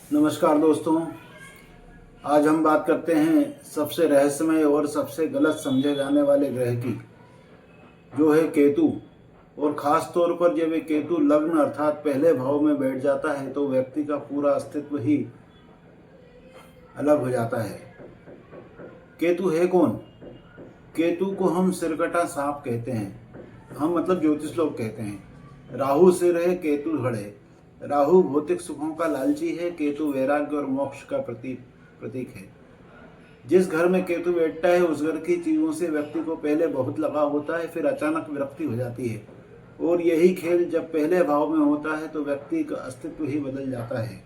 नमस्कार दोस्तों। आज हम बात करते हैं सबसे रहस्यमय और सबसे गलत समझे जाने वाले ग्रह की, जो है केतु। और ख़ास तौर पर जब ये केतु लग्न अर्थात पहले भाव में बैठ जाता है तो व्यक्ति का पूरा अस्तित्व ही अलग हो जाता है। केतु है कौन? केतु को हम सिरकटा सांप कहते हैं। हम मतलब ज्योतिष लोग कहते हैं। राहु सिर है, केतु धड़ है। राहु भौतिक सुखों का लालची है, केतु वैराग्य और मोक्ष का प्रतीक है। जिस घर में केतु बैठता है उस घर की चीजों से व्यक्ति को पहले बहुत लगाव होता है, फिर अचानक विरक्ति हो जाती है। और यही खेल जब पहले भाव में होता है तो व्यक्ति का अस्तित्व ही बदल जाता है।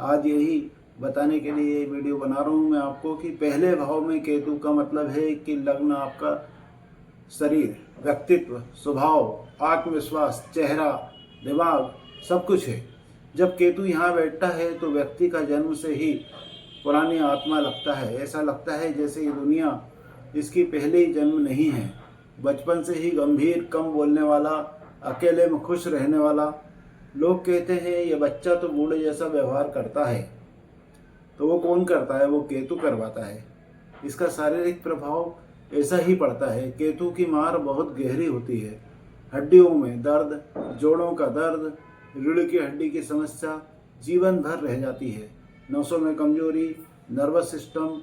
आज यही बताने के लिए ये वीडियो बना रहा हूँ मैं आपको कि पहले भाव में केतु का मतलब है कि लग्न आपका शरीर, व्यक्तित्व, स्वभाव, आत्मविश्वास, चेहरा, दिमाग सब कुछ है। जब केतु यहाँ बैठता है तो व्यक्ति का जन्म से ही पुरानी आत्मा लगता है। ऐसा लगता है जैसे ये दुनिया इसकी पहले ही जन्म नहीं है। बचपन से ही गंभीर, कम बोलने वाला, अकेले में खुश रहने वाला। लोग कहते हैं ये बच्चा तो बूढ़े जैसा व्यवहार करता है। तो वो कौन करता है? वो केतु करवाता है। इसका शारीरिक प्रभाव ऐसा ही पड़ता है। केतु की मार बहुत गहरी होती है। हड्डियों में दर्द, जोड़ों का दर्द, रीढ़ की हड्डी की समस्या जीवन भर रह जाती है। नसों में कमजोरी, नर्वस सिस्टम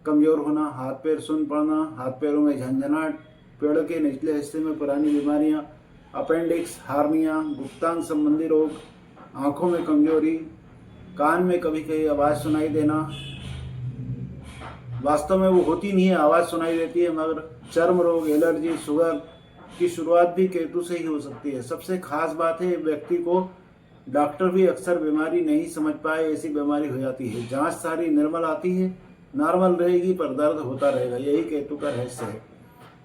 कमजोर होना, हाथ पैर सुन्न पड़ना, हाथ पैरों में झंझनाहट, पेड़ के निचले हिस्से में पुरानी बीमारियां, अपेंडिक्स, हार्निया, गुप्तांग संबंधी रोग, आंखों में कमजोरी, कान में कभी कभी आवाज़ सुनाई देना। वास्तव में वो होती नहीं है, आवाज़ सुनाई देती है, मगर चर्म रोग, एलर्जी, शुगर की शुरुआत भी केतु से ही हो सकती है। सबसे खास बात है व्यक्ति को डॉक्टर भी अक्सर बीमारी नहीं समझ पाए ऐसी बीमारी हो जाती है। जांच सारी निर्मल आती है, नॉर्मल रहेगी पर दर्द होता रहेगा। यही केतु का रहस्य है।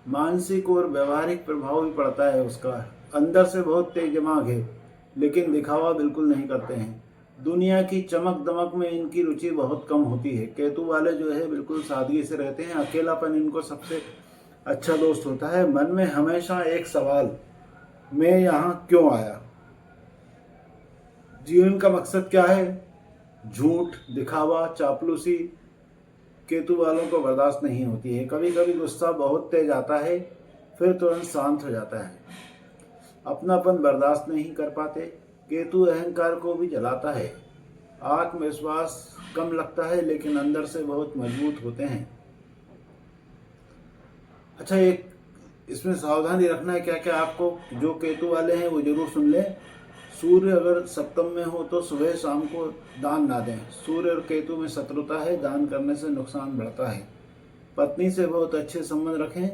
मानसिक और व्यवहारिक प्रभाव भी पड़ता है उसका। अंदर से बहुत तेज दिमाग है लेकिन दिखावा बिल्कुल नहीं करते हैं। दुनिया की चमक दमक में इनकी रुचि बहुत कम होती है। केतु वाले जो है बिल्कुल सादगी से रहते हैं। अकेलापन इनको सबसे अच्छा दोस्त होता है। मन में हमेशा एक सवाल, मैं यहाँ क्यों आया? जीवन का मकसद क्या है? झूठ, दिखावा, चापलूसी केतु वालों को बर्दाश्त नहीं होती है। कभी कभी गुस्सा बहुत तेज आता है, फिर तुरंत शांत हो जाता है। अपनापन बर्दाश्त नहीं कर पाते। केतु अहंकार को भी जलाता है। आत्मविश्वास कम लगता है लेकिन अंदर से बहुत मजबूत होते हैं। अच्छा, एक इसमें सावधानी रखना है क्या क्या आपको। जो केतु वाले हैं वो जरूर सुन लें। सूर्य अगर सप्तम में हो तो सुबह शाम को दान ना दें। सूर्य और केतु में शत्रुता है, दान करने से नुकसान बढ़ता है। पत्नी से बहुत अच्छे संबंध रखें।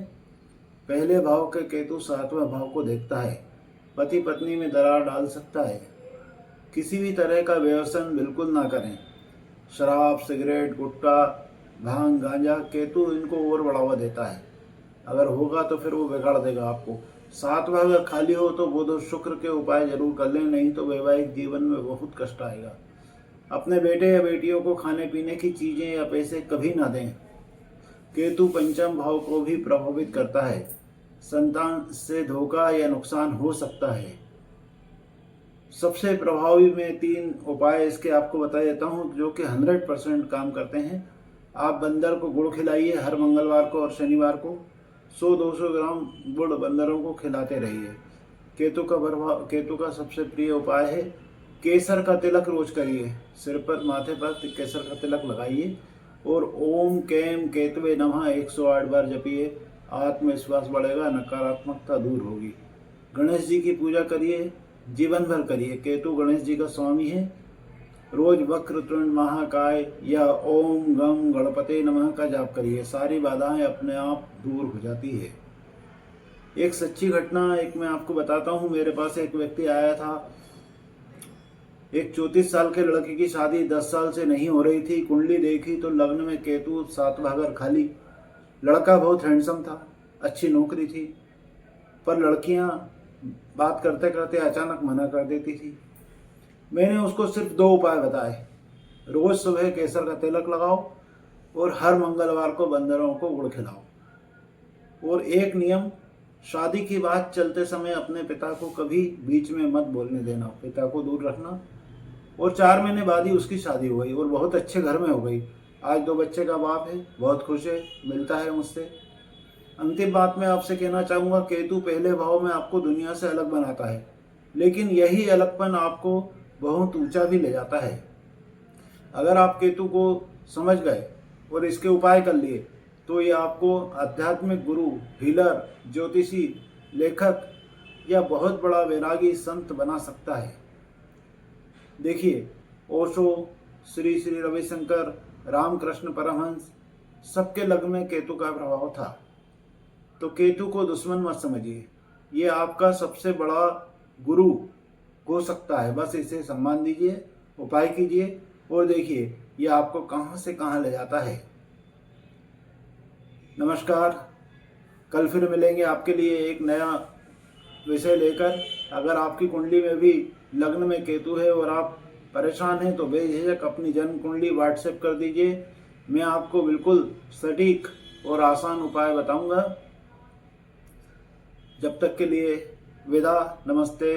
पहले भाव के केतु सातवें भाव को देखता है। पति पत्नी में दरार डाल सकता है। किसी भी तरह का व्यसन बिल्कुल ना करें। शराब, सिगरेट, गुटखा, भांग, गांजा, केतु इनको और बढ़ावा देता है। अगर होगा तो फिर वो बिगाड़ देगा आपको। सातवां अगर खाली हो तो बुध और शुक्र के उपाय जरूर कर लें, नहीं तो वैवाहिक जीवन में बहुत कष्ट आएगा। अपने बेटे या बेटियों को खाने पीने की चीजें या पैसे कभी ना दें। केतु पंचम भाव को भी प्रभावित करता है। संतान से धोखा या नुकसान हो सकता है। सबसे प्रभावी में 3 उपाय इसके आपको बता देता हूँ जो कि 100% काम करते हैं। आप बंदर को गुड़ खिलाइए हर मंगलवार को और शनिवार को। 100-200 ग्राम गुड़ बंदरों को खिलाते रहिए। केतु का सबसे प्रिय उपाय है केसर का तिलक रोज करिए। सिर पर, माथे पर केसर का तिलक लगाइए और ओम कैम केतवे नमः 108 बार जपिए। आत्मविश्वास बढ़ेगा, नकारात्मकता दूर होगी। गणेश जी की पूजा करिए, जीवन भर करिए। केतु गणेश जी का स्वामी है। रोज वक्रतुंड महाकाय या ओम गम गणपते नमः का जाप करिए। सारी बाधाएं अपने आप दूर हो जाती है। एक सच्ची घटना एक मैं आपको बताता हूँ। मेरे पास एक व्यक्ति आया था। एक 34 साल के लड़के की शादी 10 साल से नहीं हो रही थी। कुंडली देखी तो लग्न में केतु, 7वां घर खाली। लड़का बहुत हैंडसम था, अच्छी नौकरी थी, पर लड़कियां बात करते करते अचानक मना कर देती थी। मैंने उसको सिर्फ 2 उपाय बताए। रोज सुबह केसर का तिलक लगाओ और हर मंगलवार को बंदरों को गुड़ खिलाओ। और एक नियम, शादी की बात चलते समय अपने पिता को कभी बीच में मत बोलने देना। पिता को दूर रखना। और 4 महीने बाद ही उसकी शादी हो गई और बहुत अच्छे घर में हो गई। आज 2 बच्चे का बाप है, बहुत खुश है, मिलता है मुझसे। अंतिम बात मैं आपसे कहना चाहूँगा, केतु पहले भाव में आपको दुनिया से अलग बनाता है, लेकिन यही अलगपन आपको बहुत ऊंचा भी ले जाता है। अगर आप केतु को समझ गए और इसके उपाय कर लिए तो ये आपको आध्यात्मिक गुरु, हीलर, ज्योतिषी, लेखक या बहुत बड़ा वैरागी संत बना सकता है। देखिए, ओशो, श्री श्री रविशंकर, रामकृष्ण परमहंस, सबके लग्न में केतु का प्रभाव था। तो केतु को दुश्मन मत समझिए, ये आपका सबसे बड़ा गुरु हो सकता है। बस इसे सम्मान दीजिए, उपाय कीजिए और देखिए ये आपको कहाँ से कहाँ ले जाता है। नमस्कार, कल फिर मिलेंगे आपके लिए एक नया विषय लेकर। अगर आपकी कुंडली में भी लग्न में केतु है और आप परेशान हैं तो बेझिझक अपनी जन्म कुंडली व्हाट्सएप कर दीजिए, मैं आपको बिल्कुल सटीक और आसान उपाय बताऊंगा। जब तक के लिए विदा, नमस्ते।